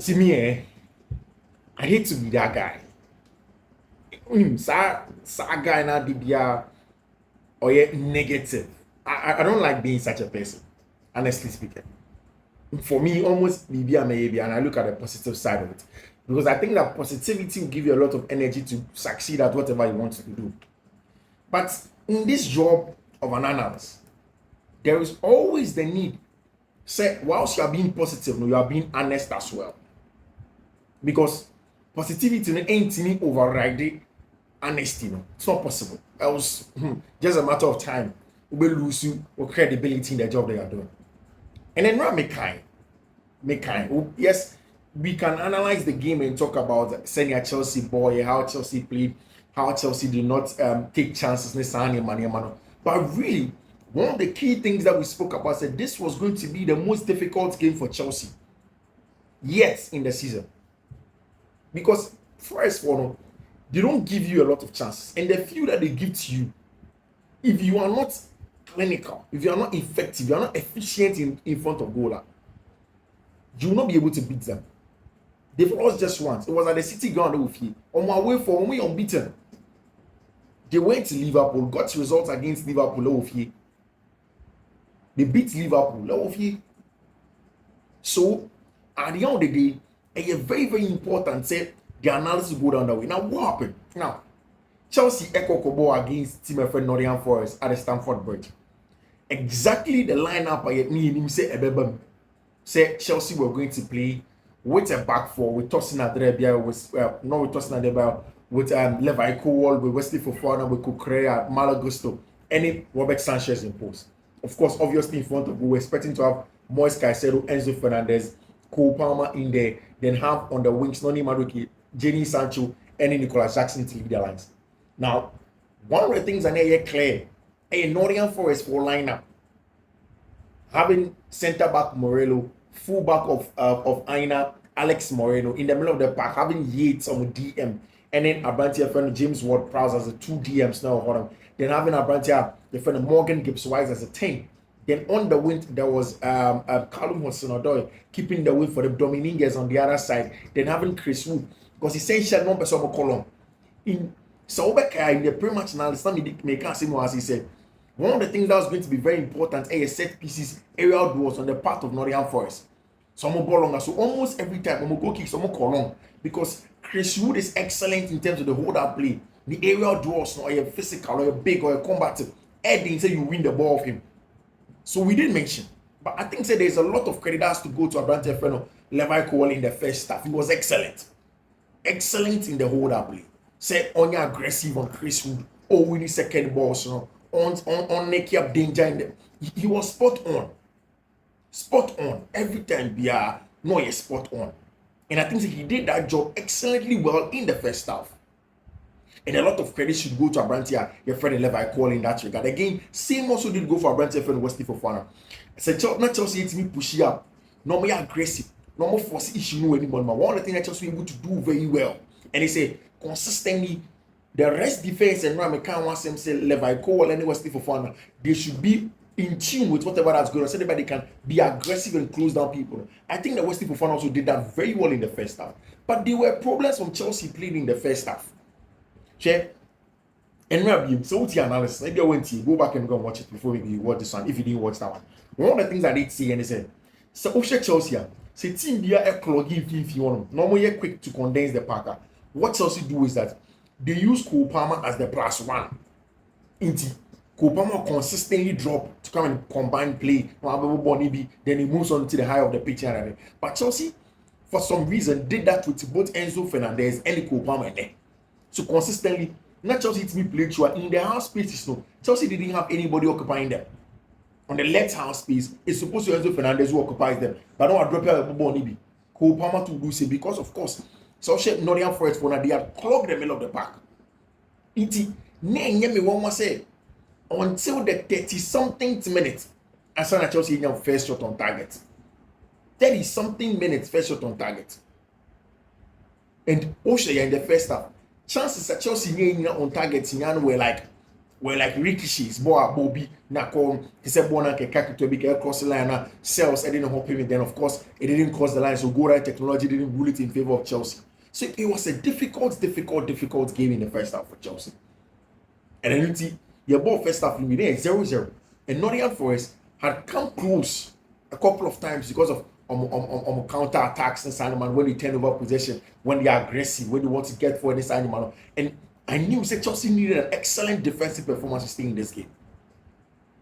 See me, I hate to be that guy. Sa guy na dibia or negative. I don't like being such a person, honestly speaking. For me, almost maybe and I look at the positive side of it. Because I think that positivity will give you a lot of energy to succeed at whatever you want to do. But in this job of an analyst, there is always the need. Say, whilst you are being positive, you are being honest as well. Because positivity ain't any override honesty. It's not possible. Else, just a matter of time, we will lose your credibility in the job they are doing. And then make kind. Yes, we can analyze the game and talk about senior Chelsea boy, how Chelsea played, how Chelsea did not take chances. But really, one of the key things that we spoke about said this was going to be the most difficult game for Chelsea yet in the season. Because first of all, they don't give you a lot of chances. And the few that they give to you, if you are not clinical, if you are not effective, you are not efficient in front of goal, you will not be able to beat them. They've lost just once. It was at the City ground with you. On my way for when we unbeaten. They went to Liverpool, got results against Liverpool. They beat Liverpool. So at the end of the day, it's very, very important say the analysis go down that way. Now, what happened? Now, Chelsea echo Kobo against Team Nottingham Forest at the Stamford Bridge. Exactly the lineup I me him say Chelsea were going to play with a back four with Tosin Adrebia with Levi Cole, with Wesley Fofana, with Kukurea, Malagusto, and Robert Sanchez in post. Of course, obviously in front of, we were expecting to have Moise Caicedo, Enzo Fernandez, Cole Palmer in there, then have on the wings Nothingham, Jenny Sancho, and Nicolas Jackson to lead the lines. Now, one of the things I know clear, a Nottingham Forest for lineup, having centre back Morello, full back of Aina, Alex Moreno, in the middle of the pack, having Yates on DM, and then Abrantia friend James Ward-Prowse as the 2 DMs now. Then having Abrantia, the friend Morgan Gibbs-Wise as a 10. Then on the wing, there was Callum Hudson-Odoi keeping the wing for the Dominguez on the other side. Then having Chris Wood, because essentially no person will column. In the pre-match analysis, me can't say more as he said. One of the things that was going to be very important is set pieces, aerial duels on the part of Nottingham Forest. Some ball longer, so almost every time I'm go kick, some call long because Chris Wood is excellent in terms of the hold-up play, the aerial duels, or you're physical, or you're big, or you're combative. Ed didn't say you win the ball of him. So we didn't mention, but I think there's a lot of credit has to go to Abrante Feno, Levi Cole in the first half. He was excellent in the hold-up play. Said on your aggressive on Chris Wood, winning second balls, on making up danger in them. He was spot on every time. He's spot on, and I think he did that job excellently well in the first half. And a lot of credit should go to Abrantia, your friend Levi Cole in that regard. Again, same also did go for Abrantia friend Wesley Fofana. So not Chelsea it's me push up, no more aggressive, no more force issue no anymore. One of the things that Chelsea able to do very well, and they say consistently. The rest defense and Rami can't want them say Levi Cole and Wesley Fofana. They should be in tune with whatever that's going on, so everybody can be aggressive and close down people. I think that Wesley Fofana also did that very well in the first half. But there were problems from Chelsea playing in the first half. Okay? And Rabbi, so what's your analysis? Maybe I went to go back and go and watch it before you watch this one, if you didn't watch that one. One of the things I did see and they said, so Chelsea, say team be a clogging if you want them. Normally quick to condense the packer. What Chelsea do is that they use Cole Palmer as the +1. Cole Palmer consistently drop to come and combine play. Then he moves on to the high of the pitch. But Chelsea, for some reason, did that with both Enzo Fernandez and Cole Palmer there. So consistently, not Chelsea to be played sure in their half spaces. No, Chelsea didn't have anybody occupying them. On the left half space, it's supposed to be Enzo Fernandez who occupies them. But now I drop here Cole Palmer to do so because, of course, so Nottingham Forest for they had clogged the middle of the pack. Until the 30-something minutes, as soon as Chelsea first shot on target. 30-something minutes first shot on target. And Osha in the first half, chances that Chelsea on target were were like ricochets, Bobby, Nakon, he said Bona Kaka to be across the line, cells, I didn't help him. Then, of course, it didn't cross the line, so go right technology didn't rule it in favor of Chelsea. So it was a difficult game in the first half for Chelsea. And then you see, your ball first half, we made 0-0. And Nottingham Forest had come close a couple of times because of counter attacks and Simon when they turn over possession, when they are aggressive, when they want to get for this animal. And I knew that Chelsea needed an excellent defensive performance to stay in this game.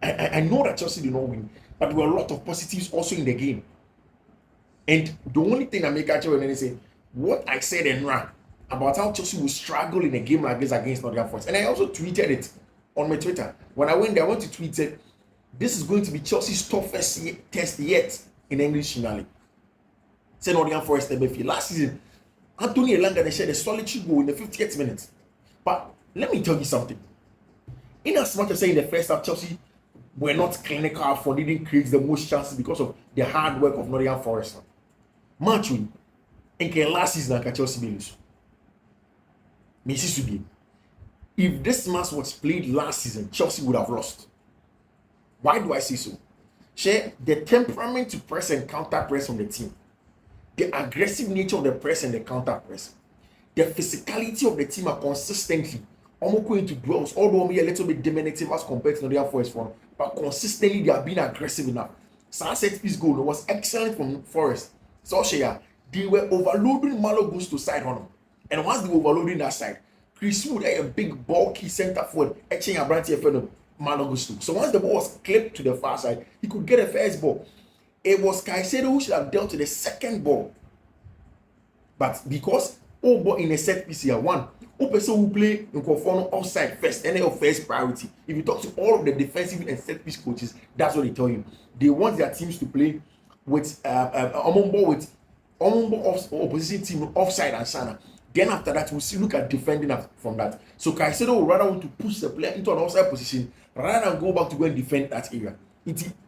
I know that Chelsea did not win, but there were a lot of positives also in the game. And the only thing I make actually when I say what I said and ran about how Chelsea will struggle in a game like this against Nottingham Forest. And I also tweeted it on my Twitter. When I went there, I went to tweet it. This is going to be Chelsea's toughest test yet in English finale. Say Nottingham Forest last season, Anthony Elanga they shared a solitary goal in the 50th minute. But let me tell you something. In as much as saying the first half, Chelsea were not clinical for didn't create the most chances because of the hard work of Nottingham Forest. Match win. And last season, Chelsea be lose. If this match was played last season, Chelsea would have lost. Why do I say so? Share the temperament to press and counter press from the team, the aggressive nature of the press and the counter press, the physicality of the team are consistently almost going to dwells, although maybe a little bit diminutive as compared to Nottingham Forest front, but consistently they have been aggressive enough. Sunset piece goal was excellent from Forest. So they were overloading Malo Gusto side on them. And once they were overloading that side, Chris Wood had a big bulky center forward, etching a branch of Malo Gusto. So once the ball was clipped to the far side, he could get a first ball. It was Caicedo who should have dealt with the second ball. But because ball in a set piece here, one, person who play in conform offside first, and their first priority. If you talk to all of the defensive and set piece coaches, that's what they tell you. They want their teams to play with opposition team offside and Sana. Then after that, we'll see look at defending from that. So Caicedo will rather want to push the player into an offside position rather than go back to go and defend that area.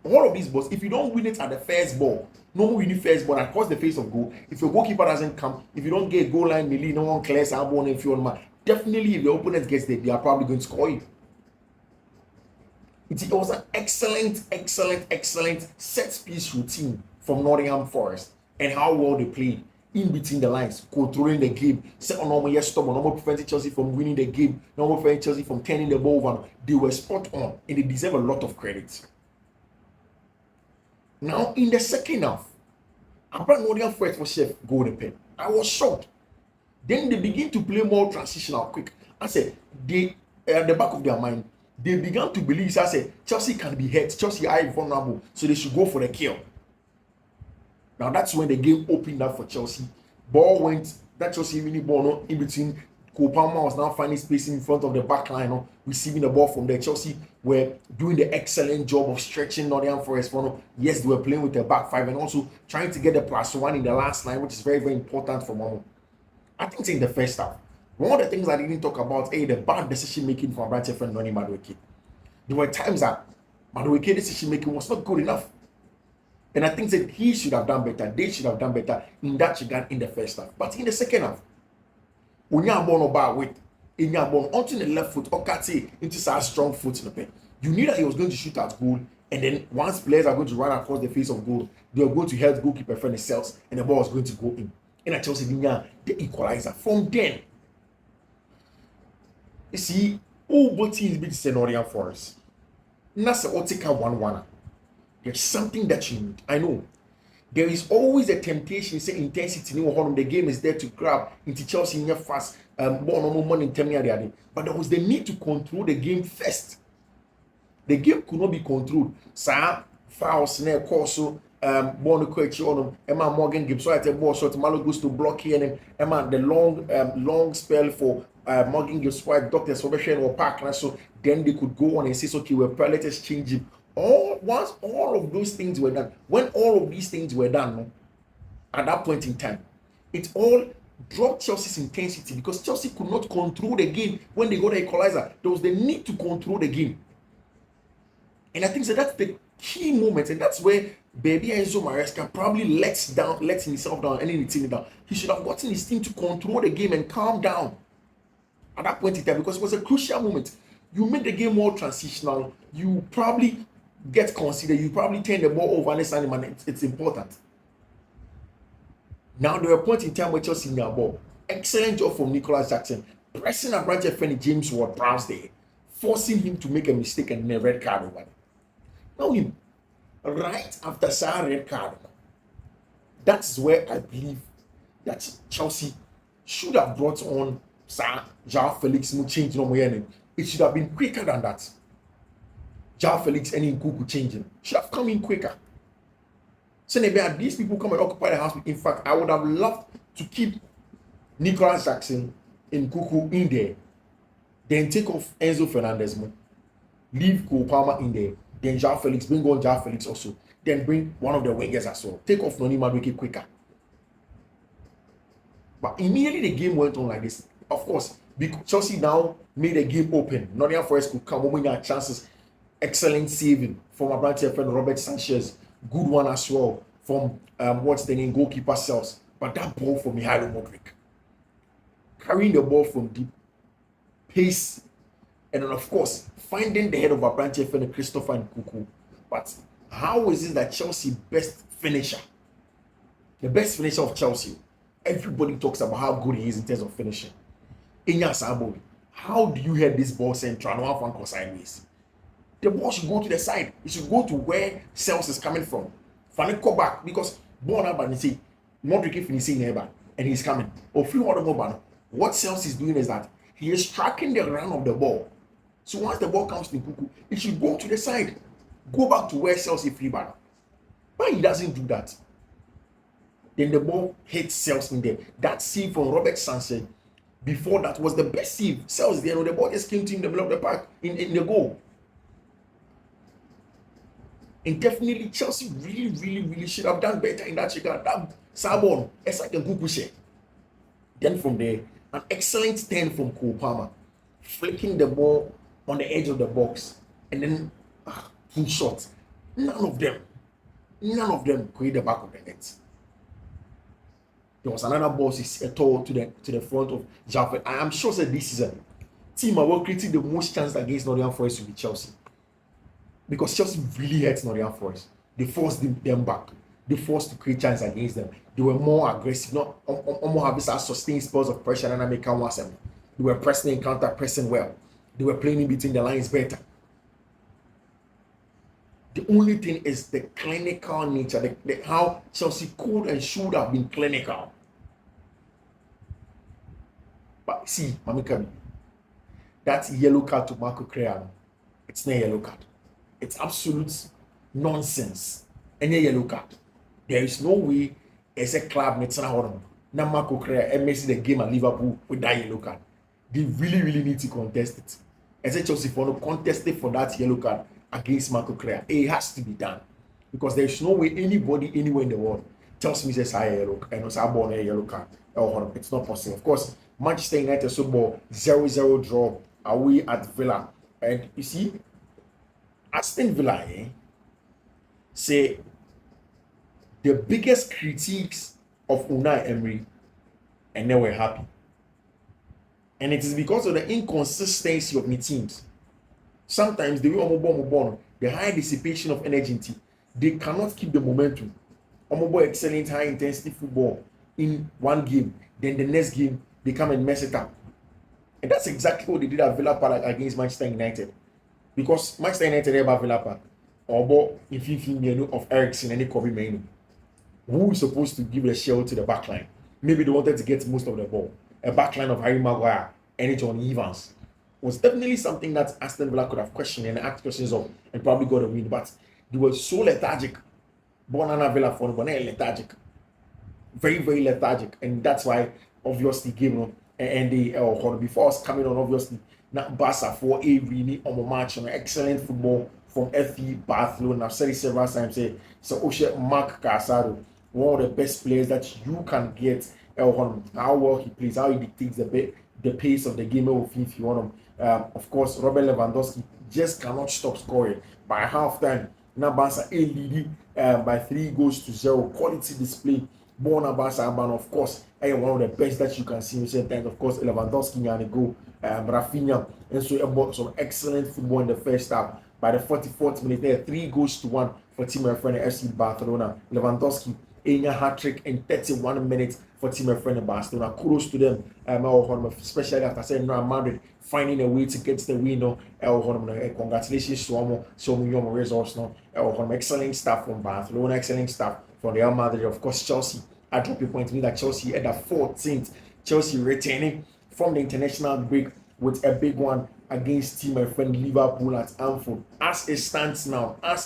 All of these balls, if you don't win it at the first ball, no more winning first ball across the face of goal. If your goalkeeper doesn't come, if you don't get goal line melee, no one clears our ball and field man. Definitely, if the opponent gets there, they are probably going to score you. It was an excellent set piece routine from Nottingham Forest and how well they played in between the lines, controlling the game, set on normal stop, normal preventing Chelsea from winning the game, normal preventing Chelsea from turning the ball over. They were spot on and they deserve a lot of credit. Now, in the second half, Nottingham Forest was chef goal the pen. I was shocked. Then they begin to play more transitional quick. I said, at the back of their mind, they began to believe, I said, Chelsea can be hurt. Chelsea are vulnerable, so they should go for the kill. Now, that's when the game opened up for Chelsea. Ball went, that Chelsea really ball in between. Cole Palmer was now finding space in front of the back line, receiving the ball from there. Chelsea were doing the excellent job of stretching Nottingham Forest. Yes, they were playing with the back five and also trying to get the +1 in the last line, which is very, very important for Momo. I think in the first half, one of the things I didn't talk about is the bad decision making from Branch friend Nottingham-Madueke. There were times that Madueke decision making was not good enough. And I think that he should have done better. They should have done better in that regard in the first half. But in the second half, when you are born about weight, in your born onto the left foot or cut into a strong foot in the pen, you knew that he was going to shoot at goal. And then once players are going to run across the face of goal, they are going to help goalkeeper friend cells, and the ball is going to go in. And at Chelsea, the equalizer. From then, you see, both teams beat the Nottingham Forest. That's the Otika 1-1. There's something that you need. I know. There is always a temptation, say intensity. The game is there to grab into Chelsea in your fast. But there was the need to control the game first. The game could not be controlled. Sir, fouls, also. Ball on Emma Morgan Gibbs. So I tell ball shot. Malo goes to block here, and Emma the long spell for Morgan Gibbs. Why doctors over or Park. So then they could go on and say, okay, let us change it. Once all of those things were done, when all of these things were done, at that point in time, it all dropped Chelsea's intensity because Chelsea could not control the game when they got the equalizer. There was the need to control the game. And I think that's the key moment, and that's where Baby Enzo Maresca probably lets himself down and then team down. He should have gotten his team to control the game and calm down at that point in time because it was a crucial moment. you make the game more transitional. You probably get considered. You probably turn the ball over, understand man. It's important. Now there were points in time where Chelsea in their ball. Excellent job from Nicholas Jackson, pressing a branch friend James Ward-Prowse there, forcing him to make a mistake and a red card over. Now him, right after that red card, that's where I believe that Chelsea should have brought on Sir João Felix no change no more. It should have been quicker than that. João Felix and Nkuku changing should have come in quicker. So these people come and occupy the house. In fact, I would have loved to keep Nicholas Jackson and Nkuku in there, then take off Enzo Fernandez, leave Cole Palmer in there, then João Felix, bring on João Felix also, then bring one of the wingers as well. Take off Nothingham quicker. But immediately the game went on like this. Of course, because Chelsea now made the game open. Nottingham Forest could come when their chances. Excellent saving from a branch friend Robert Sanchez. Good one as well from what's the name, goalkeeper Cells. But that ball from Mihailo Modric, carrying the ball from deep, pace, and then of course finding the head of a branch friend Christopher Nkuku. But how is it that Chelsea best finisher, the best finisher of Chelsea? Everybody talks about how good he is in terms of finishing. Inya Saboli, how do you head this ball central? No one can sideways. The ball should go to the side. It should go to where Cells is coming from. Finally, go back because ball number and say Modric finishing neighbor and he's coming. Or few other mobile. What Cells is doing is that he is tracking the run of the ball. So once the ball comes to Nkuku, it should go to the side. Go back to where Cells is free banner. But he doesn't do that. Then the ball hits Cells in there. That save from Robert Sanchez before that was the best save. Cells there, the ball just came to him in the middle of the park in the goal. And definitely Chelsea really should have done better in that regard. That Sabon, Esak and Kukushe. Then from there, an excellent turn from Cole Palmer, flicking the ball on the edge of the box, and then full shot. None of them create the back of the net. There was another ball a toe to the front of Jaffet. I am sure that this season, team are creating the most chance against Nottingham Forest to be Chelsea. Because Chelsea really hurt Nottingham Forest. They forced them back. They forced to create chance against them. They were more aggressive, not more having sustained spells of pressure and make one. They were pressing and counter pressing well. They were playing in between the lines better. The only thing is the clinical nature, how Chelsea could and should have been clinical. But see, Mamikabi, that yellow card to Marco Creano, it's not a yellow card. It's absolute nonsense. Any yellow card. There is no way as a club needs to now Marco Creano and Messi the game at Liverpool with that yellow card. They really need to contest it. As a Chelsea for no contest it for that yellow card against Marco Creano. It has to be done. Because there is no way anybody anywhere in the world tells me this yellow and it's a yellow card. It's not possible. Of course, Manchester United football 0-0 draw away at Villa. And you see, Aston Villa say the biggest critiques of Unai Emery, and they were happy. And it is because of the inconsistency of the teams. Sometimes the way the high dissipation of energy, they cannot keep the momentum. Excellent high intensity football in one game, then the next game they come and mess it up. And that's exactly what they did at Villa Park against Manchester United. Because Manchester United have Villa Park or in Fiifi-Manfred of Ericsson and Kobe Mainoo, who is supposed to give the shell to the backline. Maybe they wanted to get most of the ball. A backline of Harry Maguire and John Evans was definitely something that Aston Villa could have questioned and asked questions of and probably got a win. But they were so lethargic. Bonana Villa for lethargic. Very lethargic. And that's why obviously game and they before us coming on obviously not Barca for a really match on excellent football from FE Barcelona. I've said it several times. So Oshe Mark Casado, one of the best players that you can get. How well he plays, how he dictates the pace of the game if you want him. Of course, Robert Lewandowski just cannot stop scoring. By halftime, Barca leading by 3-0. Quality display. Barca, of course, one of the best that you can see. Of course, Lewandowski and a goal Rafinha, and so about some excellent football in the first half. By the 44th minute, there 3-1 for team of friend FC Barcelona. Lewandowski a hat-trick in 31 minutes for team of friend Barcelona. Kudos to them, especially after saying Real Madrid finding a way to get the win. Congratulations to them. So many results now. Excellent stuff from Barcelona, excellent stuff from Real Madrid. Of course, Chelsea. I drop a point to me that Chelsea at the 14th. Chelsea returning from the international break with a big one against team my friend Liverpool at Anfield. As it stands now, I'm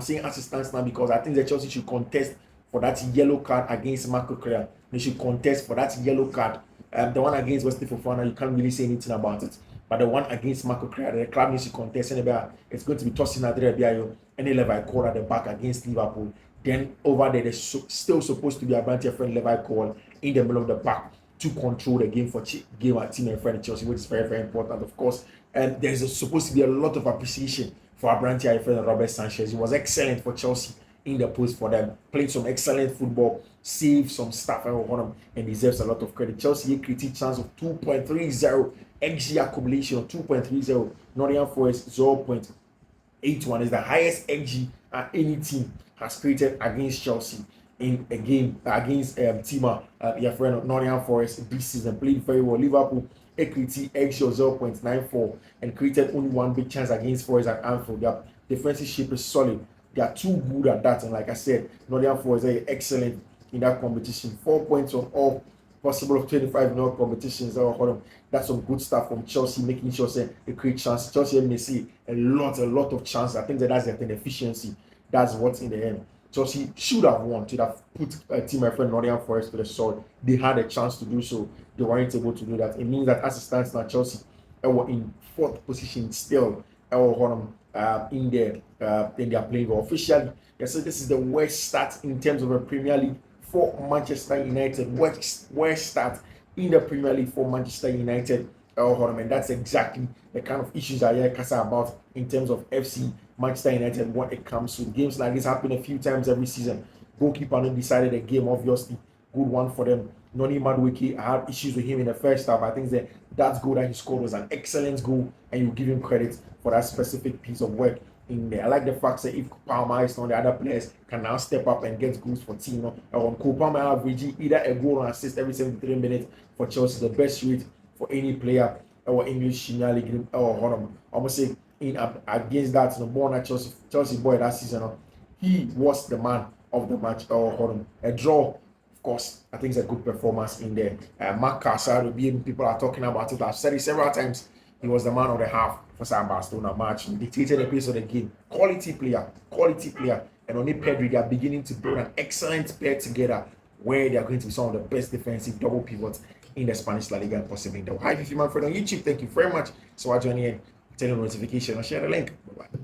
saying as it stands now because I think that Chelsea should contest for that yellow card against Marco Correa. They should contest for that yellow card. The one against Wesley Fofana, you can't really say anything about it. But the one against Marco Correa, the club needs to contest. It's going to be tossing Adria any Levi call at the back against Liverpool. Then over there, there's still supposed to be a branch friend Levi call in the middle of the pack to control the game for game at team and friend Chelsea, which is very, very important, of course. And there's supposed to be a lot of appreciation for our branch friend Robert Sanchez. He was excellent for Chelsea in the post for them, played some excellent football, saved some stuff, and deserves a lot of credit. Chelsea created chance of 2.30, XG accumulation of 2.30, Nottingham Forest 0.81 is the highest XG any team has created against Chelsea in a game against your friend of Nottingham Forest this season. Played very well. Liverpool equity XG of 0.94 and created only one big chance against Forest at Anfield. Their defensive shape is solid. They are too good at that, and like I said, Nottingham Forest are excellent in that competition. 4 points of all possible of 25 in all competitions. That's some good stuff from Chelsea, making sure they create chance. Chelsea may see a lot of chance. I think that's their efficiency. That's what's in the end. Chelsea should have won to have put team my friend Nottingham Forest to the sword. They had a chance to do so. They weren't able to do that. It means that as it stands now, Chelsea were in 4th position still. In their playing officially. So this is the worst start in terms of a Premier League for Manchester United. Worst start in the Premier League for Manchester United. And that's exactly the kind of issues I hear Kasa about in terms of FC Manchester United when it comes to games like this. Happen a few times every season. Goalkeeper decided a game, obviously. Good one for them. Nothingham, I had issues with him in the first half. I think that goal that he scored was an excellent goal, and you give him credit for that specific piece of work in there. I like the fact that if Palmer is on, the other players can now step up and get goals for team. Palmer averaging either a goal or assist every 73 minutes for Chelsea, the best rate for any player or English Premier League. Almost say in against that, born at Chelsea boy that season. He was the man of the match. A draw. Of course, I think it's a good performance in there. Mark Casado, people are talking about it. I've said it several times. He was the man of the half for San Barcelona match. He dictated the pace of the game. Quality player. And only Pedri, they are beginning to build an excellent pair together where they are going to be some of the best defensive double pivots in the Spanish La Liga and possibly in the Hi, Fiifi-Manfred on YouTube. Thank you very much. So I join in, turn on notification, and share the link. Bye-bye.